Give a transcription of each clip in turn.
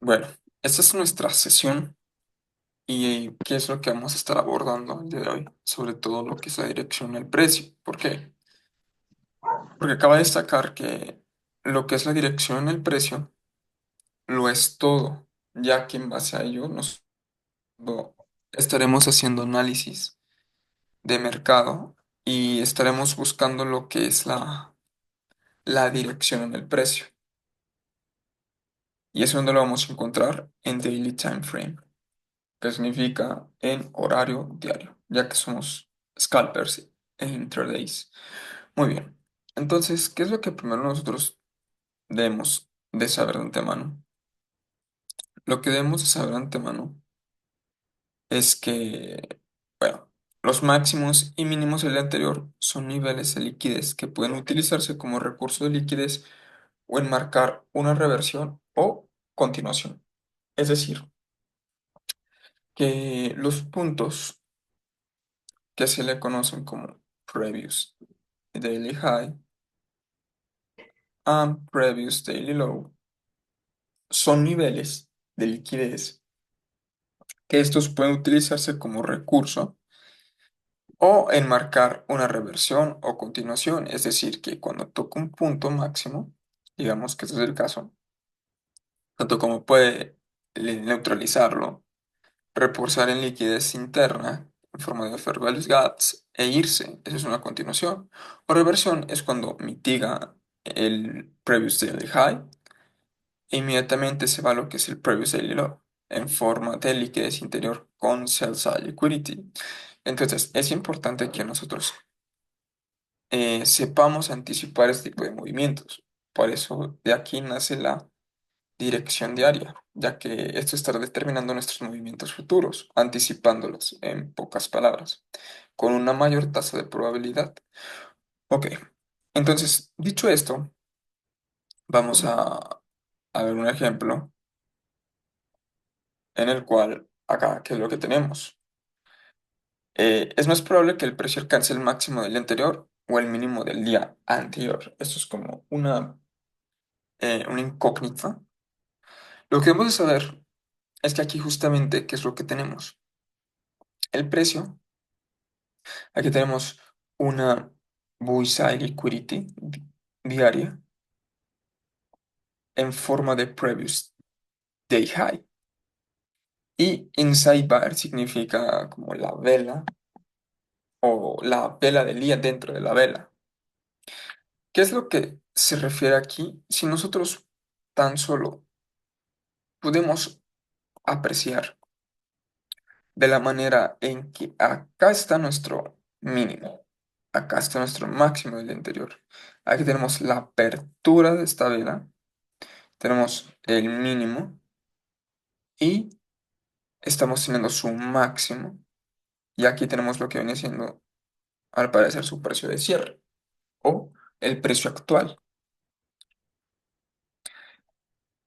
Bueno, esta es nuestra sesión y qué es lo que vamos a estar abordando el día de hoy, sobre todo lo que es la dirección del precio. ¿Por qué? Porque acaba de destacar que lo que es la dirección del precio lo es todo, ya que en base a ello estaremos haciendo análisis de mercado y estaremos buscando lo que es la dirección en el precio. Y eso donde lo vamos a encontrar en Daily Time Frame, que significa en horario diario, ya que somos scalpers en intradays. Muy bien. Entonces, ¿qué es lo que primero nosotros debemos de saber de antemano? Lo que debemos de saber de antemano es que, bueno, los máximos y mínimos del anterior son niveles de liquidez que pueden utilizarse como recurso de liquidez o enmarcar una reversión o continuación. Es decir, que los puntos que se le conocen como previous daily high and previous daily low son niveles de liquidez que estos pueden utilizarse como recurso o enmarcar una reversión o continuación. Es decir, que cuando toca un punto máximo, digamos que este es el caso, tanto como puede neutralizarlo, reposar en liquidez interna en forma de fair value gaps e irse. Eso es una continuación. O reversión es cuando mitiga el previous daily high e inmediatamente se va a lo que es el previous daily low en forma de liquidez interior con sell side liquidity. Entonces, es importante que nosotros sepamos anticipar este tipo de movimientos. Por eso, de aquí nace la dirección diaria, ya que esto estará determinando nuestros movimientos futuros, anticipándolos, en pocas palabras, con una mayor tasa de probabilidad. Ok, entonces, dicho esto, vamos a ver un ejemplo en el cual, acá, ¿qué es lo que tenemos? Es más probable que el precio alcance el máximo del día anterior o el mínimo del día anterior. Esto es como una incógnita. Lo que debemos de saber es que aquí justamente, ¿qué es lo que tenemos? El precio. Aquí tenemos una bullseye liquidity diaria en forma de previous day high. Y inside bar significa como la vela o la vela del día dentro de la vela. ¿Qué es lo que se refiere aquí? Si nosotros tan solo podemos apreciar de la manera en que acá está nuestro mínimo, acá está nuestro máximo del día anterior. Aquí tenemos la apertura de esta vela, tenemos el mínimo y estamos teniendo su máximo. Y aquí tenemos lo que viene siendo, al parecer, su precio de cierre o el precio actual.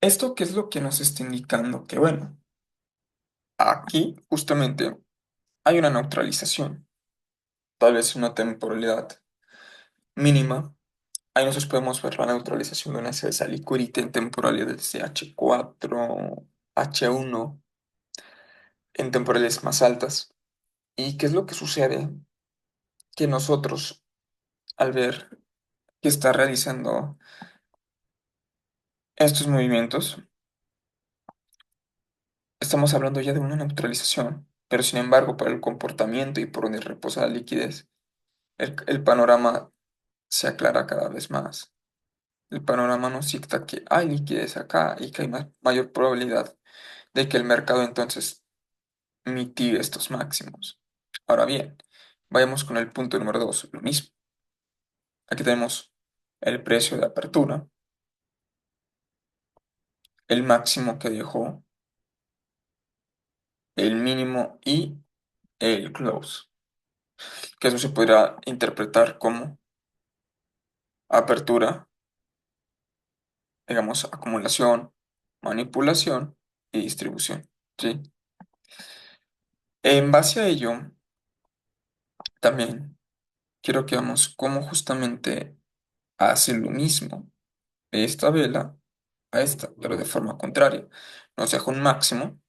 ¿Esto qué es lo que nos está indicando? Que bueno, aquí justamente hay una neutralización, tal vez una temporalidad mínima. Ahí nosotros podemos ver la neutralización de una CSA liquidity en temporalidades de H4, H1, en temporales más altas. ¿Y qué es lo que sucede? Que nosotros, al ver que está realizando estos movimientos, estamos hablando ya de una neutralización, pero sin embargo, para el comportamiento y por donde reposa la liquidez, el panorama se aclara cada vez más. El panorama nos dicta que hay liquidez acá y que hay mayor probabilidad de que el mercado entonces mitigue estos máximos. Ahora bien, vayamos con el punto número 2, lo mismo. Aquí tenemos el precio de apertura, el máximo que dejó, el mínimo y el close, que eso se podrá interpretar como apertura, digamos, acumulación, manipulación y distribución, ¿sí? En base a ello, también quiero que veamos cómo justamente hace lo mismo esta vela a esta, pero de forma contraria. Nos deja un máximo,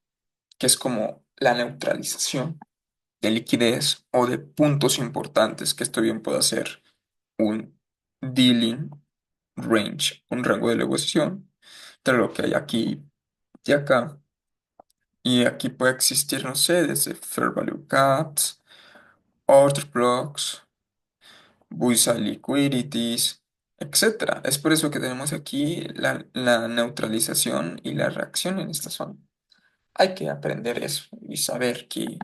que es como la neutralización de liquidez o de puntos importantes, que esto bien puede ser un dealing range, un rango de negociación, entre lo que hay aquí y acá. Y aquí puede existir, no sé, desde fair value caps, order blocks, buy-side liquidities, etcétera. Es por eso que tenemos aquí la neutralización y la reacción en esta zona. Hay que aprender eso y saber que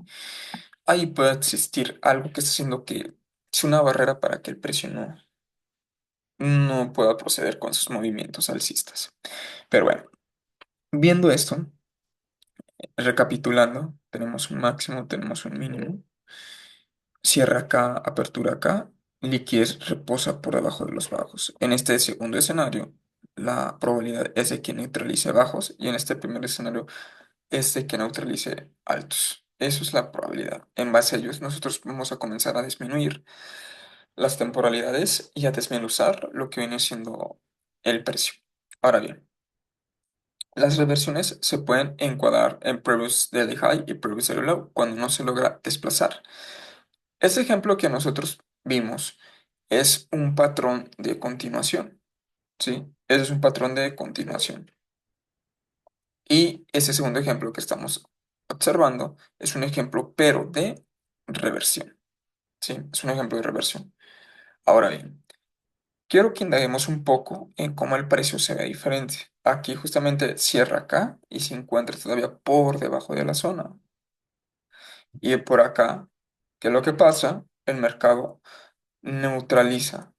ahí puede existir algo que está haciendo que es una barrera para que el precio no pueda proceder con sus movimientos alcistas. Pero bueno, viendo esto, recapitulando, tenemos un máximo, tenemos un mínimo. Cierra acá, apertura acá, liquidez reposa por debajo de los bajos. En este segundo escenario, la probabilidad es de que neutralice bajos y en este primer escenario es de que neutralice altos. Eso es la probabilidad. En base a ellos, nosotros vamos a comenzar a disminuir las temporalidades y a desmenuzar lo que viene siendo el precio. Ahora bien, las reversiones se pueden encuadrar en previous daily high y previous daily low cuando no se logra desplazar. Este ejemplo que nosotros vimos es un patrón de continuación, ¿sí? Ese es un patrón de continuación. Y ese segundo ejemplo que estamos observando es un ejemplo, pero de reversión, ¿sí? Es un ejemplo de reversión. Ahora bien, quiero que indaguemos un poco en cómo el precio se ve diferente. Aquí justamente cierra acá y se encuentra todavía por debajo de la zona. Y por acá, ¿qué es lo que pasa? El mercado neutraliza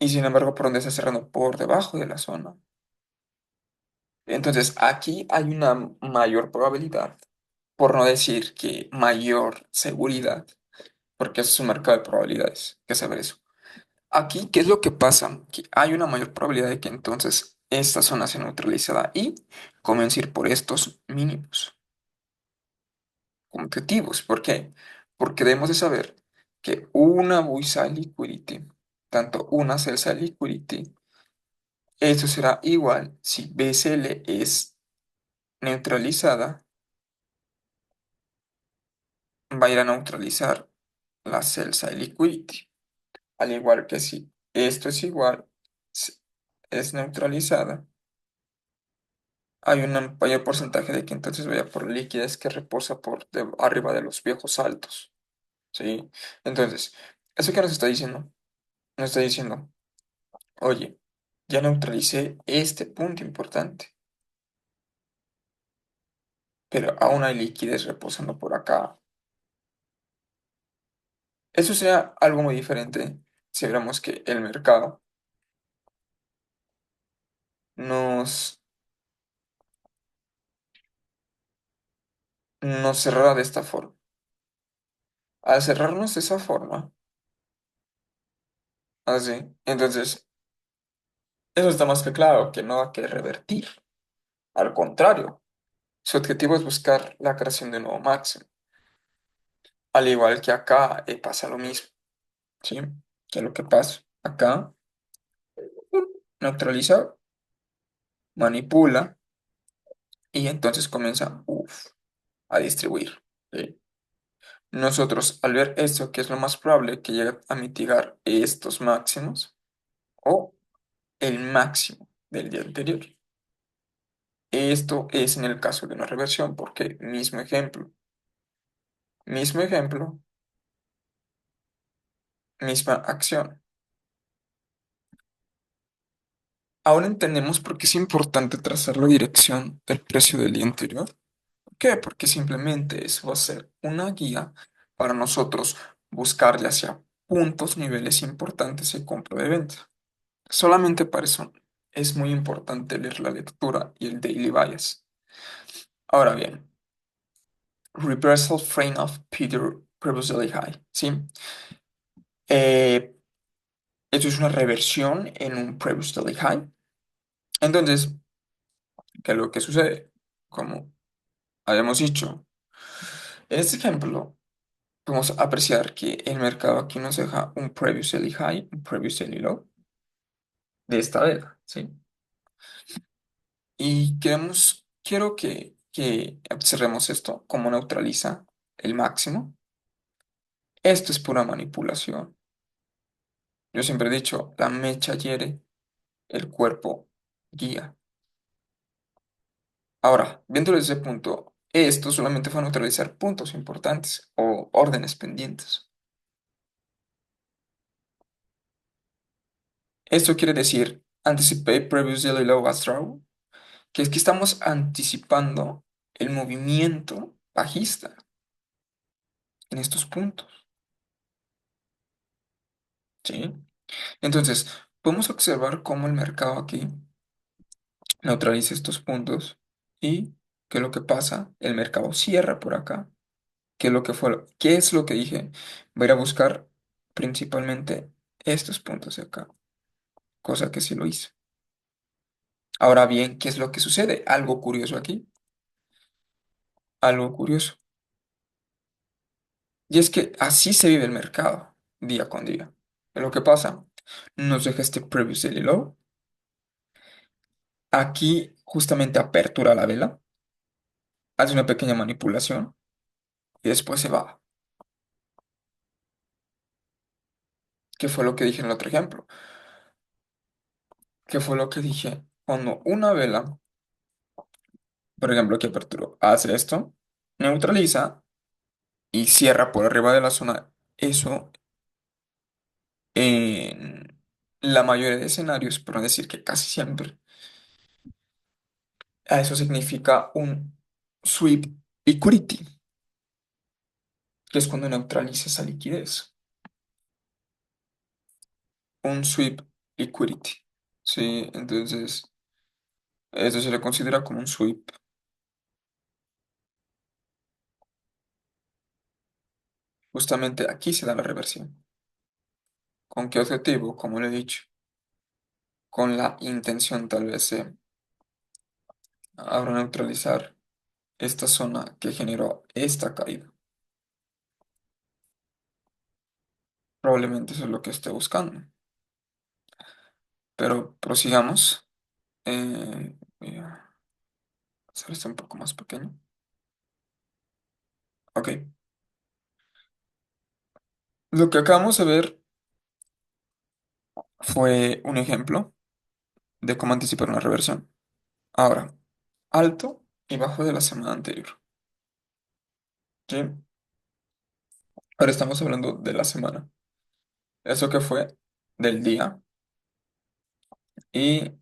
y sin embargo por donde está cerrando por debajo de la zona. Entonces aquí hay una mayor probabilidad, por no decir que mayor seguridad, porque eso es un mercado de probabilidades, hay que saber eso. Aquí, ¿qué es lo que pasa? Que hay una mayor probabilidad de que entonces esta zona sea neutralizada y comience a ir por estos mínimos competitivos. ¿Por qué? Porque debemos de saber que una buy side liquidity, tanto una sell side liquidity, esto será igual si BSL es neutralizada, va a ir a neutralizar la sell side liquidity. Al igual que si esto es igual, s- es neutralizada, hay un mayor porcentaje de que entonces vaya por liquidez que reposa arriba de los viejos altos. ¿Sí? Entonces, ¿eso qué nos está diciendo? Nos está diciendo, oye, ya neutralicé este punto importante, pero aún hay liquidez reposando por acá. Eso sería algo muy diferente si viéramos que el mercado nos, nos cerrara de esta forma. Al cerrarnos de esa forma, así, entonces, eso está más que claro, que no hay que revertir. Al contrario, su objetivo es buscar la creación de un nuevo máximo. Al igual que acá pasa lo mismo, ¿sí? ¿Qué es lo que pasa? Acá neutraliza, manipula y entonces comienza, a distribuir, ¿sí? Nosotros, al ver esto, que es lo más probable que llegue a mitigar estos máximos o el máximo del día anterior. Esto es en el caso de una reversión, porque mismo ejemplo, misma acción. Ahora entendemos por qué es importante trazar la dirección del precio del día anterior. ¿Por qué? Porque simplemente eso va a ser una guía para nosotros buscar ya sea puntos, niveles importantes de compra de venta. Solamente para eso es muy importante leer la lectura y el daily bias. Ahora bien, reversal frame of Peter previously high, ¿sí? Eh, Esto es una reversión en un previously high. Entonces, ¿qué es lo que sucede? Como habíamos dicho, en este ejemplo, podemos apreciar que el mercado aquí nos deja un previously high, un previously low de esta vela, ¿sí? Y quiero que observemos esto, cómo neutraliza el máximo. Esto es pura manipulación. Yo siempre he dicho, la mecha hiere, el cuerpo guía. Ahora, viéndolo desde ese punto, esto solamente fue a neutralizar puntos importantes o órdenes pendientes. Esto quiere decir anticipate previously low as draw, que es que estamos anticipando el movimiento bajista en estos puntos, ¿sí? Entonces, podemos observar cómo el mercado aquí neutraliza estos puntos y qué es lo que pasa. El mercado cierra por acá. ¿Qué es lo que dije? Voy a ir a buscar principalmente estos puntos de acá, cosa que sí lo hice. Ahora bien, ¿qué es lo que sucede? Algo curioso aquí, algo curioso. Y es que así se vive el mercado, día con día. ¿Qué es lo que pasa? Nos deja este previous daily low. Aquí justamente apertura la vela, hace una pequeña manipulación y después se va. ¿Qué fue lo que dije en el otro ejemplo? ¿Qué fue lo que dije? Cuando una vela, por ejemplo, que aperturó, hace esto, neutraliza y cierra por arriba de la zona. Eso en la mayoría de escenarios, por no decir que casi siempre, a eso significa un sweep liquidity, que es cuando neutraliza esa liquidez. Un sweep liquidity. Sí, entonces eso se le considera como un sweep. Justamente aquí se da la reversión. ¿Con qué objetivo? Como lo he dicho, con la intención tal vez de ahora neutralizar esta zona que generó esta caída. Probablemente eso es lo que esté buscando. Pero prosigamos. Voy a hacer esto un poco más pequeño. Ok. Lo que acabamos de ver fue un ejemplo de cómo anticipar una reversión. Ahora, alto y bajo de la semana anterior. ¿Sí? Ahora estamos hablando de la semana. Eso que fue del día y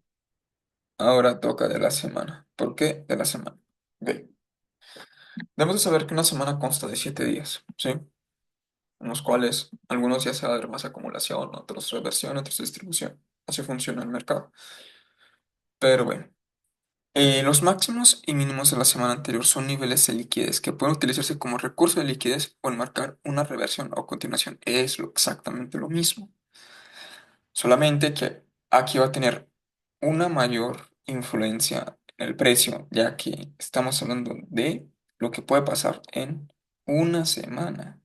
ahora toca de la semana. ¿Por qué de la semana? Ok. Debemos de saber que una semana consta de 7 días, ¿sí? En los cuales algunos días se va a ver más acumulación, otros reversión, otros distribución. Así funciona el mercado. Pero bueno, los máximos y mínimos de la semana anterior son niveles de liquidez que pueden utilizarse como recurso de liquidez o enmarcar una reversión o continuación. Es exactamente lo mismo. Solamente que aquí va a tener una mayor influencia en el precio, ya que estamos hablando de lo que puede pasar en una semana.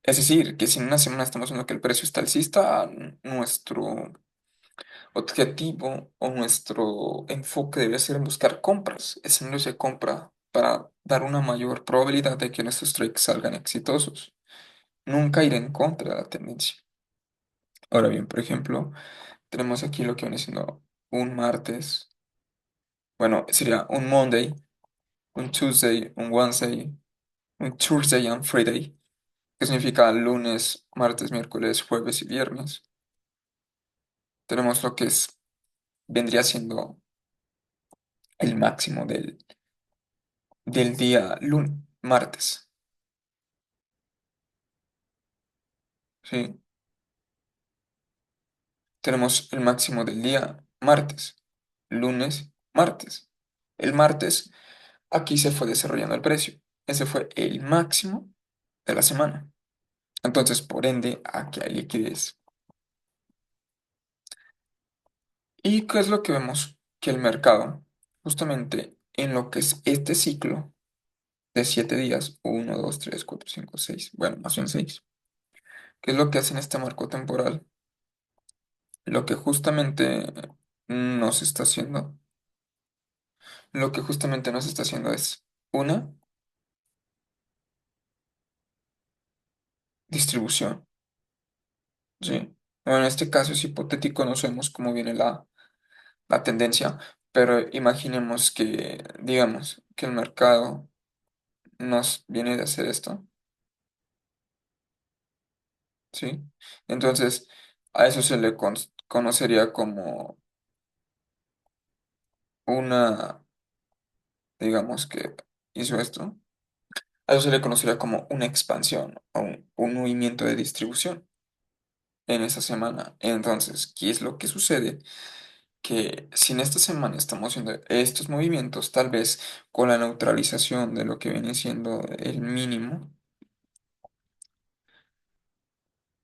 Es decir, que si en una semana estamos viendo que el precio está alcista, nuestro objetivo o nuestro enfoque debe ser en buscar compras, escenarios de compra para dar una mayor probabilidad de que nuestros trades salgan exitosos. Nunca ir en contra de la tendencia. Ahora bien, por ejemplo, tenemos aquí lo que viene siendo un martes, bueno, sería un Monday, un Tuesday, un Wednesday, un Thursday and Friday, que significa lunes, martes, miércoles, jueves y viernes. Tenemos lo que vendría siendo el máximo del día martes, ¿sí? Tenemos el máximo del día martes, lunes, martes. El martes, aquí se fue desarrollando el precio. Ese fue el máximo de la semana. Entonces, por ende, aquí hay liquidez. ¿Y qué es lo que vemos? Que el mercado, justamente en lo que es este ciclo de 7 días, 1, 2, 3, 4, 5, 6, bueno, más bien 6, ¿qué es lo que hace en este marco temporal? Lo que justamente no se está haciendo. Lo que justamente no se está haciendo es una distribución, ¿sí? Bueno, en este caso es hipotético, no sabemos cómo viene la tendencia, pero imaginemos que, digamos, que el mercado nos viene de hacer esto, ¿sí? Entonces, a eso se le conocería como una, digamos que hizo esto, a eso se le conocería como una expansión o un movimiento de distribución en esa semana. Entonces, ¿qué es lo que sucede? Que si en esta semana estamos haciendo estos movimientos, tal vez con la neutralización de lo que viene siendo el mínimo,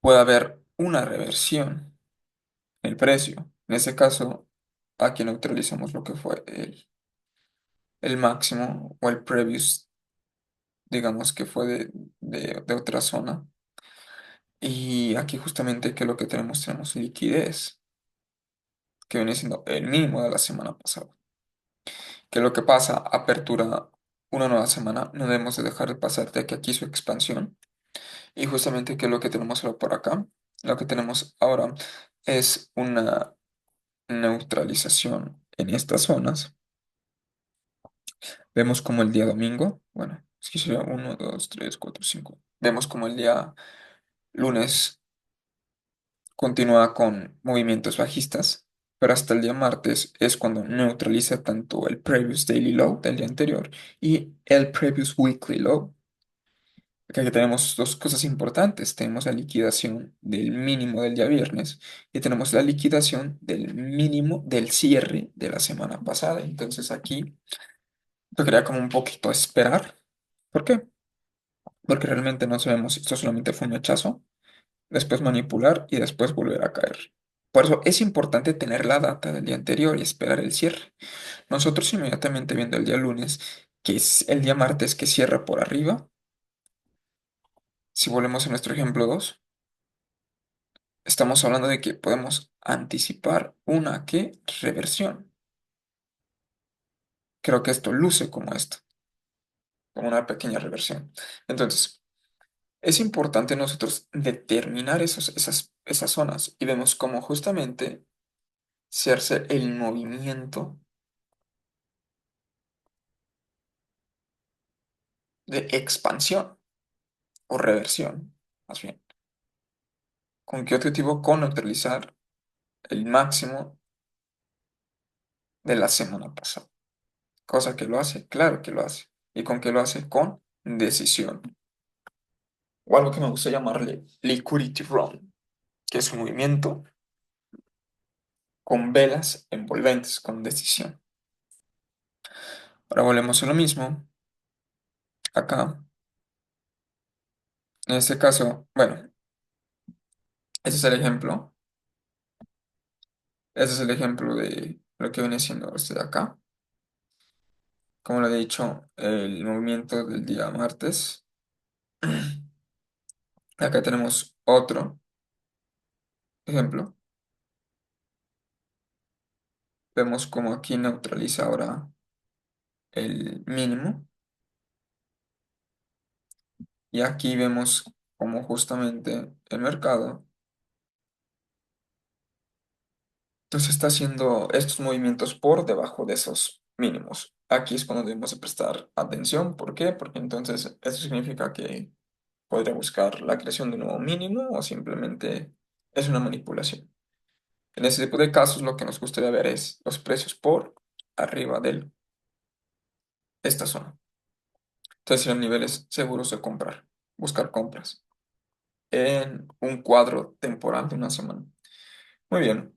puede haber una reversión en el precio. En ese caso, aquí neutralizamos lo que fue el máximo o el previous, digamos que fue de otra zona. Y aquí justamente, ¿qué es lo que tenemos? Tenemos liquidez, que viene siendo el mínimo de la semana pasada. ¿Qué es lo que pasa? Apertura una nueva semana, no debemos de dejar de pasar de que aquí su expansión. Y justamente, ¿qué es lo que tenemos ahora por acá? Lo que tenemos ahora es una neutralización en estas zonas. Vemos como el día domingo, bueno, es que sería uno 2 3 4 5. Vemos como el día lunes continúa con movimientos bajistas, pero hasta el día martes es cuando neutraliza tanto el previous daily low del día anterior y el previous weekly low. Aquí tenemos dos cosas importantes. Tenemos la liquidación del mínimo del día viernes y tenemos la liquidación del mínimo del cierre de la semana pasada. Entonces aquí tocaría como un poquito esperar. ¿Por qué? Porque realmente no sabemos si esto solamente fue un hachazo, después manipular y después volver a caer. Por eso es importante tener la data del día anterior y esperar el cierre. Nosotros inmediatamente viendo el día lunes, que es el día martes que cierra por arriba, si volvemos a nuestro ejemplo 2, estamos hablando de que podemos anticipar una ¿qué? Reversión. Creo que esto luce como esto, como una pequeña reversión. Entonces, es importante nosotros determinar esas zonas y vemos cómo justamente se hace el movimiento de expansión o reversión, más bien. ¿Con qué objetivo? Con neutralizar el máximo de la semana pasada. Cosa que lo hace, claro que lo hace. ¿Y con qué lo hace? Con decisión. O algo que me gusta llamarle liquidity run, que es un movimiento con velas envolventes, con decisión. Ahora volvemos a lo mismo. Acá, en este caso, bueno, ese es el ejemplo. Ese es el ejemplo de lo que viene siendo este de acá. Como lo he dicho, el movimiento del día martes. Acá tenemos otro ejemplo. Vemos como aquí neutraliza ahora el mínimo. Y aquí vemos como justamente el mercado entonces está haciendo estos movimientos por debajo de esos mínimos. Aquí es cuando debemos de prestar atención. ¿Por qué? Porque entonces eso significa que podría buscar la creación de un nuevo mínimo o simplemente es una manipulación. En ese tipo de casos lo que nos gustaría ver es los precios por arriba de esta zona. Entonces los niveles seguros de comprar, buscar compras en un cuadro temporal de una semana. Muy bien.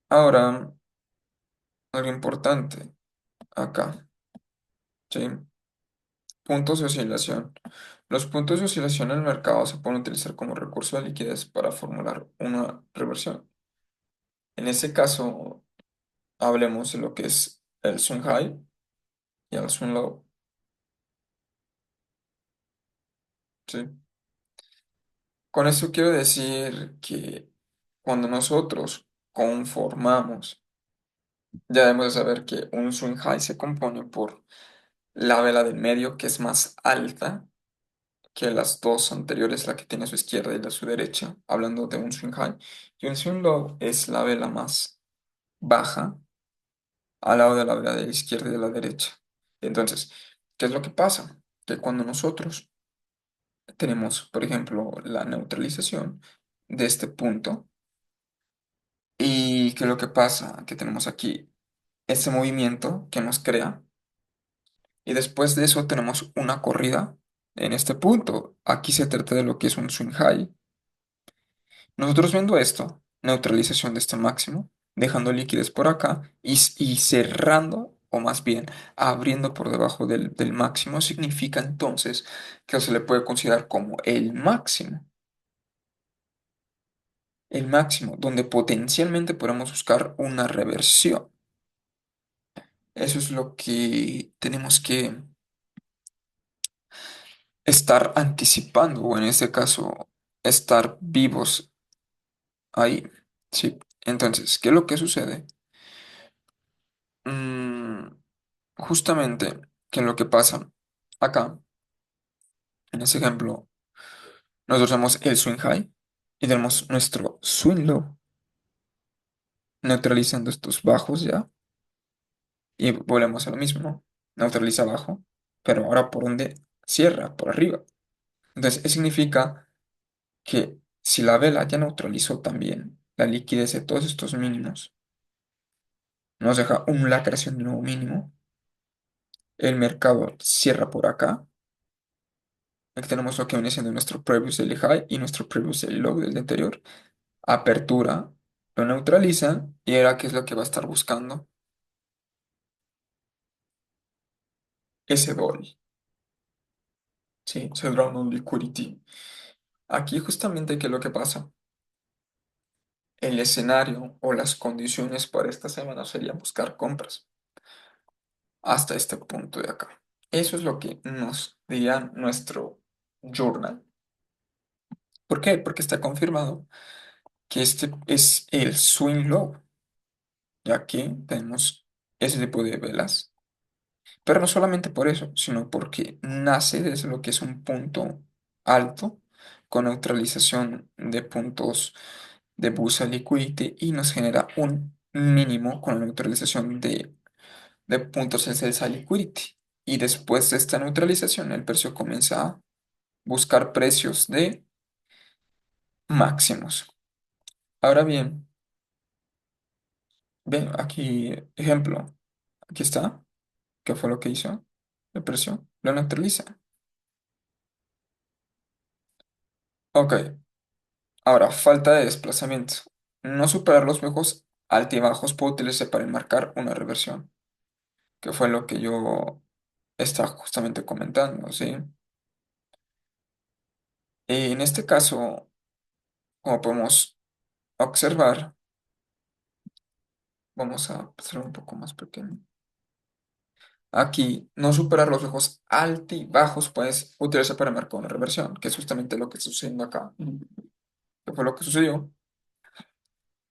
Ahora, algo importante acá, ¿sí? Puntos de oscilación. Los puntos de oscilación en el mercado se pueden utilizar como recurso de liquidez para formular una reversión. En ese caso, hablemos de lo que es el swing high y el swing low, ¿sí? Con esto quiero decir que cuando nosotros conformamos Ya debemos de saber que un swing high se compone por la vela del medio, que es más alta que las dos anteriores, la que tiene a su izquierda y la a su derecha, hablando de un swing high. Y un swing low es la vela más baja al lado de la vela de la izquierda y de la derecha. Entonces, ¿qué es lo que pasa? Que cuando nosotros tenemos, por ejemplo, la neutralización de este punto, y ¿qué es lo que pasa? Que tenemos aquí ese movimiento que nos crea, y después de eso tenemos una corrida en este punto. Aquí se trata de lo que es un swing high. Nosotros viendo esto, neutralización de este máximo, dejando liquidez por acá y cerrando, o más bien abriendo por debajo del máximo, significa entonces que se le puede considerar como el máximo, donde potencialmente podemos buscar una reversión. Eso es lo que tenemos que estar anticipando, o en este caso, estar vivos ahí. Sí. Entonces, ¿qué es lo que sucede? Mm, Justamente, ¿qué es lo que pasa? Acá, en ese ejemplo, nosotros tenemos el swing high y tenemos nuestro swing low, neutralizando estos bajos ya, y volvemos a lo mismo, ¿no? Neutraliza abajo, pero ahora por donde cierra, por arriba. Entonces, eso significa que si la vela ya neutralizó también la liquidez de todos estos mínimos, nos deja la creación de un nuevo mínimo, el mercado cierra por acá. Aquí tenemos lo que viene siendo nuestro previous daily high y nuestro previous daily low del día anterior. Apertura, lo neutraliza y ahora qué es lo que va a estar buscando ese doble, ¿sí? Ese drawn on liquidity. Aquí justamente qué es lo que pasa. El escenario o las condiciones para esta semana serían buscar compras hasta este punto de acá. Eso es lo que nos diría nuestro journal. ¿Por qué? Porque está confirmado que este es el swing low, ya que tenemos ese tipo de velas. Pero no solamente por eso, sino porque nace desde lo que es un punto alto con neutralización de puntos de Busa Liquidity y nos genera un mínimo con la neutralización de puntos en Celsa Liquidity. Y después de esta neutralización, el precio comienza a buscar precios de máximos. Ahora bien, ven aquí, ejemplo, aquí está, ¿qué fue lo que hizo? El precio lo neutraliza. Ok, ahora, falta de desplazamiento. No superar los viejos altibajos puede utilizarse para enmarcar una reversión, que fue lo que yo estaba justamente comentando, ¿sí? En este caso, como podemos observar, vamos a hacerlo un poco más pequeño. Aquí, no superar los viejos altibajos puedes utilizarse para enmarcar una reversión, que es justamente lo que está sucediendo acá. ¿Qué fue lo que sucedió?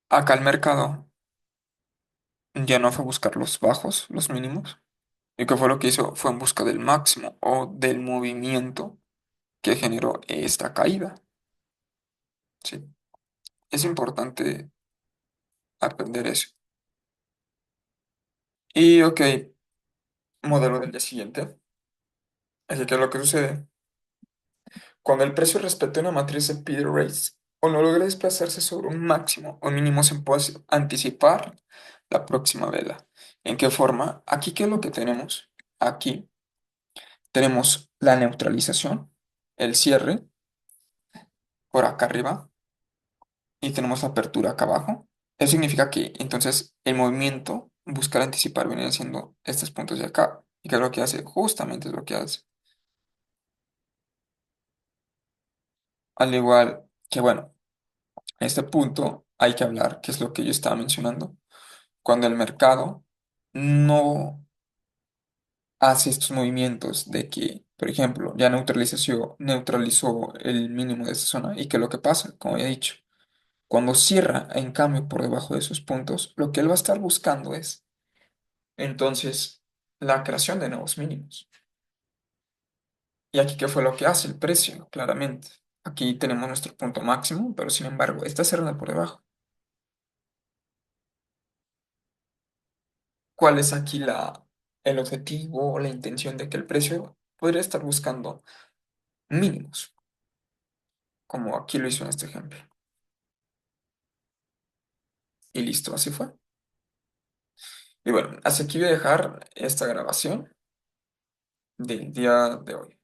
Acá el mercado ya no fue a buscar los bajos, los mínimos. ¿Y qué fue lo que hizo? Fue en busca del máximo o del movimiento que generó esta caída. ¿Sí? Es importante aprender eso. Y ok, modelo del día siguiente. Así que lo que sucede, cuando el precio respeta una matriz de Peter Race o no logra desplazarse sobre un máximo o mínimo, se puede anticipar la próxima vela. ¿En qué forma? Aquí, ¿qué es lo que tenemos? Aquí tenemos la neutralización, el cierre por acá arriba y tenemos la apertura acá abajo. Eso significa que entonces el movimiento buscar anticipar viene siendo estos puntos de acá. ¿Y qué es lo que hace? Justamente es lo que hace. Al igual que, bueno, en este punto hay que hablar, que es lo que yo estaba mencionando, cuando el mercado no hace estos movimientos de que, por ejemplo, ya neutralizó el mínimo de esa zona y que lo que pasa, como ya he dicho, cuando cierra en cambio por debajo de esos puntos, lo que él va a estar buscando es Entonces, la creación de nuevos mínimos. Y aquí, ¿qué fue lo que hace el precio? Claramente. Aquí tenemos nuestro punto máximo, pero sin embargo, está cerrando por debajo. ¿Cuál es aquí el objetivo o la intención de que el precio podría estar buscando mínimos, como aquí lo hizo en este ejemplo? Y listo, así fue. Y bueno, hasta aquí voy a dejar esta grabación del día de hoy.